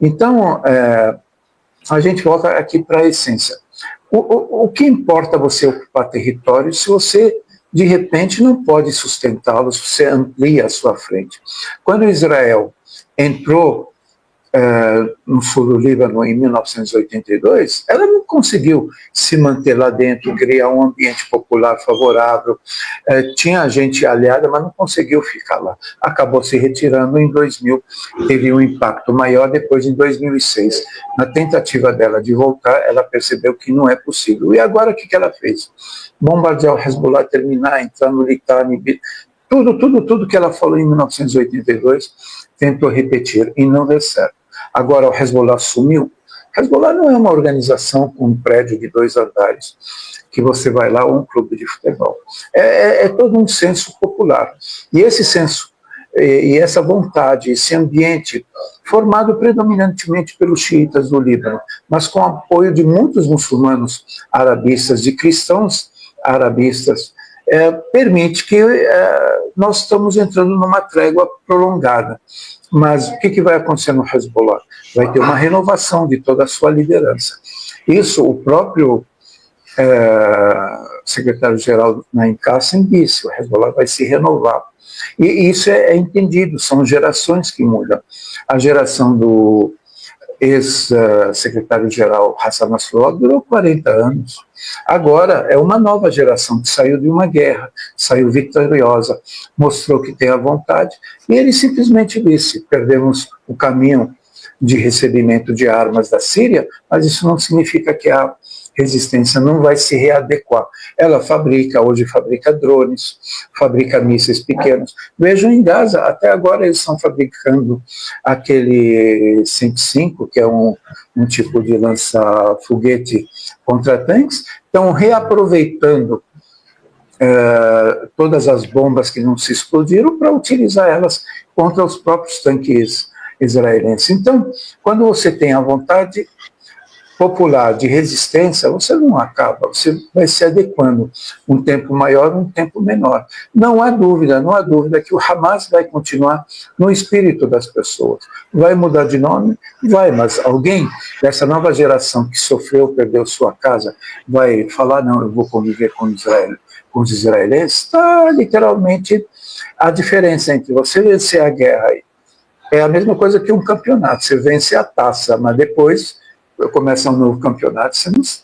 Então, a gente volta aqui para a essência. O que importa você ocupar território se você, de repente, não pode sustentá-los, você amplia a sua frente. Quando Israel entrou no sul do Líbano em 1982, ela não conseguiu se manter lá dentro, criar um ambiente popular favorável, tinha gente aliada, mas não conseguiu ficar lá. Acabou se retirando em 2000, teve um impacto maior depois em 2006. Na tentativa dela de voltar, ela percebeu que não é possível. E agora o que ela fez? Bombardear o Hezbollah, terminar, entrar no Litani, tudo que ela falou em 1982, tentou repetir e não deu certo. Agora o Hezbollah sumiu. Hezbollah não é uma organização com um prédio de 2 andares, que você vai lá, ou um clube de futebol. É todo um senso popular. E esse senso, e essa vontade, esse ambiente, formado predominantemente pelos xiitas do Líbano, mas com apoio de muitos muçulmanos arabistas, de cristãos arabistas, permite que nós estamos entrando numa trégua prolongada. Mas o que vai acontecer no Hezbollah? Vai ter uma renovação de toda a sua liderança. Isso o próprio secretário-geral Naim Qassem disse, o Hezbollah vai se renovar. E isso é entendido, são gerações que mudam. A geração do ex-secretário-geral Hassan Nasrallah durou 40 anos. Agora é uma nova geração que saiu de uma guerra, saiu vitoriosa, mostrou que tem a vontade, e ele simplesmente disse, perdemos o caminho de recebimento de armas da Síria, mas isso não significa que a resistência não vai se readequar. Ela hoje fabrica drones, fabrica mísseis pequenos. Vejam em Gaza, até agora eles estão fabricando aquele 105, que é um tipo de lança-foguete contra tanques, estão reaproveitando todas as bombas que não se explodiram para utilizar elas contra os próprios tanques israelenses. Então, quando você tem a vontade popular de resistência, você não acaba, você vai se adequando, um tempo maior, um tempo menor. Não há dúvida que o Hamas vai continuar no espírito das pessoas. Vai mudar de nome? Vai, mas alguém dessa nova geração que sofreu, perdeu sua casa, vai falar, não, eu vou conviver com Israel, com os israelenses? Está literalmente a diferença entre você vencer a guerra é a mesma coisa que um campeonato, você vence a taça, mas depois começa um novo campeonato,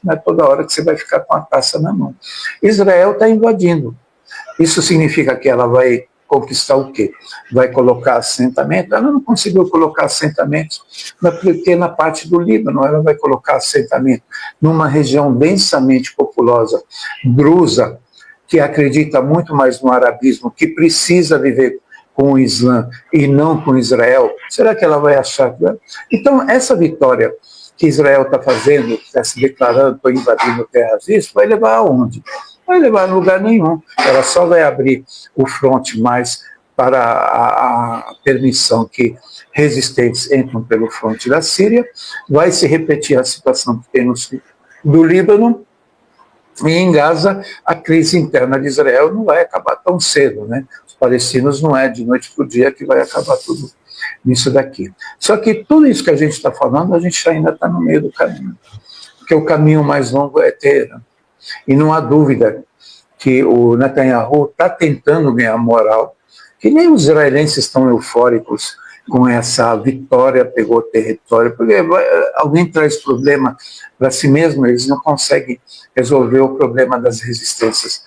não é toda hora que você vai ficar com a taça na mão. Israel está invadindo. Isso significa que ela vai conquistar o quê? Vai colocar assentamento? Ela não conseguiu colocar assentamentos, porque na parte do Líbano ela vai colocar assentamento numa região densamente populosa, drusa, que acredita muito mais no arabismo, que precisa viver com o Islã e não com Israel. Será que ela vai achar? Então, essa vitória que Israel está fazendo, está se declarando, estou invadindo terras, isso vai levar aonde? Vai levar a lugar nenhum. Ela só vai abrir o fronte mais para a permissão que resistentes entram pelo fronte da Síria, vai se repetir a situação que tem no sul do Líbano, e em Gaza a crise interna de Israel não vai acabar tão cedo, né? Os palestinos não é de noite para o dia que vai acabar tudo nisso daqui. Só que tudo isso que a gente está falando, a gente ainda está no meio do caminho, porque o caminho mais longo é Teherã. E não há dúvida que o Netanyahu está tentando ganhar moral, que nem os israelenses estão eufóricos com essa vitória, pegou território, porque alguém traz problema para si mesmo, eles não conseguem resolver o problema das resistências.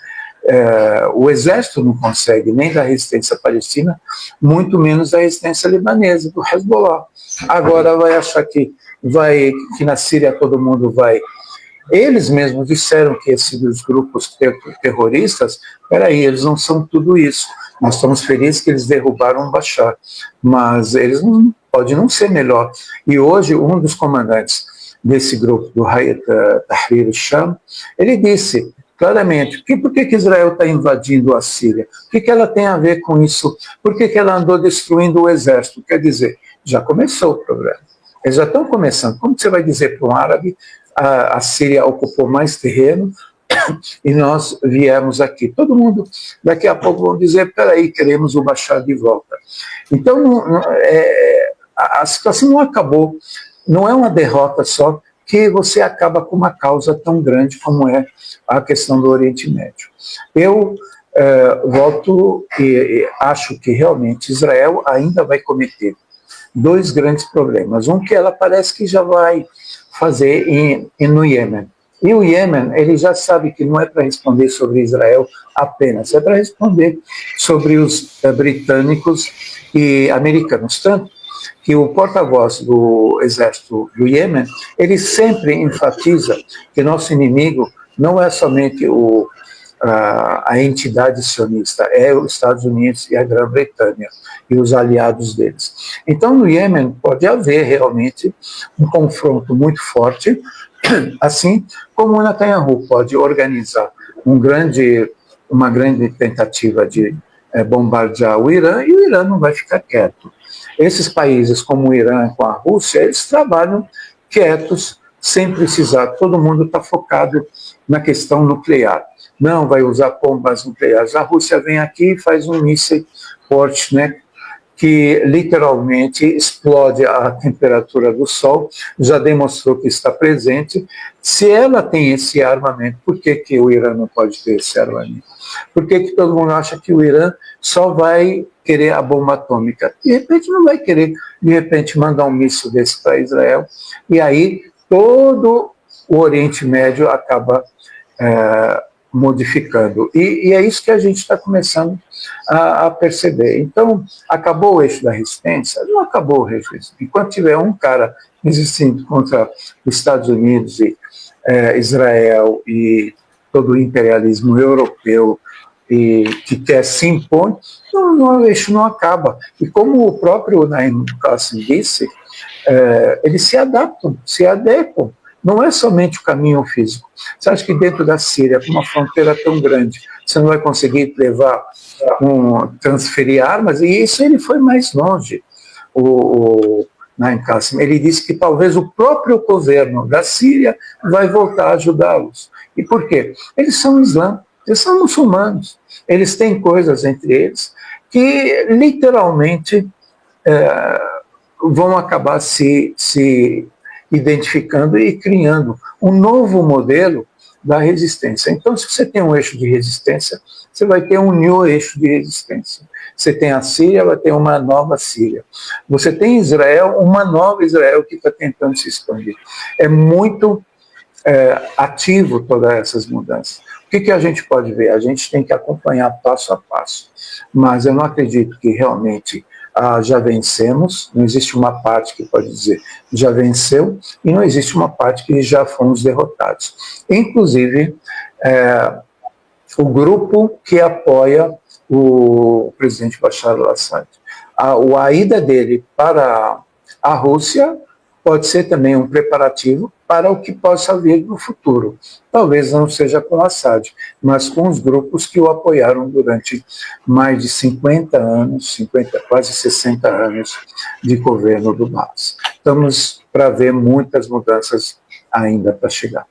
O exército não consegue, nem da resistência palestina, muito menos da resistência libanesa, do Hezbollah. Agora vai achar que na Síria todo mundo vai. Eles mesmos disseram que esses grupos terroristas, peraí, eles não são tudo isso. Nós estamos felizes que eles derrubaram o Bashar, mas eles não podem não ser melhor. E hoje, um dos comandantes desse grupo, do Hayat Tahrir al-Sham, ele disse claramente, por que Israel está invadindo a Síria? O que ela tem a ver com isso? Por que ela andou destruindo o exército? Quer dizer, já começou o problema. Eles já estão começando. Como você vai dizer para um árabe, a Síria ocupou mais terreno e nós viemos aqui? Todo mundo, daqui a pouco, vão dizer, peraí, queremos o Bashar de volta. Então, a situação não acabou, não é uma derrota só, que você acaba com uma causa tão grande como é a questão do Oriente Médio. Eu volto e acho que realmente Israel ainda vai cometer dois grandes problemas. Um que ela parece que já vai fazer no Iêmen. E o Iêmen, ele já sabe que não é para responder sobre Israel apenas, é para responder sobre os britânicos e americanos. Tanto que o porta-voz do exército do Iêmen, ele sempre enfatiza que nosso inimigo não é somente a entidade sionista, é os Estados Unidos e a Grã-Bretanha e os aliados deles. Então, no Iêmen pode haver realmente um confronto muito forte, assim como o Netanyahu pode organizar uma grande tentativa de bombardear o Irã, e o Irã não vai ficar quieto. Esses países, como o Irã com a Rússia, eles trabalham quietos, sem precisar. Todo mundo está focado na questão nuclear. Não vai usar bombas nucleares. A Rússia vem aqui e faz um míssil forte, né, que literalmente explode a temperatura do Sol, já demonstrou que está presente. Se ela tem esse armamento, por que o Irã não pode ter esse armamento? Por que todo mundo acha que o Irã só vai querer a bomba atômica? De repente não vai querer, de repente, mandar um míssil desse para Israel, e aí todo o Oriente Médio acaba modificando. E é isso que a gente está começando a perceber. Então, acabou o eixo da resistência? Não acabou o eixo da resistência. Enquanto tiver um cara resistindo contra os Estados Unidos e Israel e todo o imperialismo europeu e que quer se impor, o eixo não acaba. E como o próprio Naim Qassem disse, eles se adaptam, se adequam. Não é somente o caminho físico. Você acha que dentro da Síria, com uma fronteira tão grande, você não vai conseguir transferir armas? E isso ele foi mais longe, o Naim Qassem. Ele disse que talvez o próprio governo da Síria vai voltar a ajudá-los. E por quê? Eles são islâmicos, eles são muçulmanos. Eles têm coisas entre eles que literalmente vão acabar se identificando e criando um novo modelo da resistência. Então, se você tem um eixo de resistência, você vai ter um new eixo de resistência. Você tem a Síria, vai ter uma nova Síria. Você tem Israel, uma nova Israel que está tentando se expandir. É muito ativo todas essas mudanças. O que a gente pode ver? A gente tem que acompanhar passo a passo. Mas eu não acredito que realmente já vencemos, não existe uma parte que pode dizer já venceu, e não existe uma parte que já fomos derrotados. Inclusive, o grupo que apoia o presidente Bashar al-Assad. A ida dele para a Rússia pode ser também um preparativo para o que possa vir no futuro. Talvez não seja com Assad, mas com os grupos que o apoiaram durante mais de 50 anos, quase 60 anos de governo do Baas. Estamos para ver muitas mudanças ainda para chegar.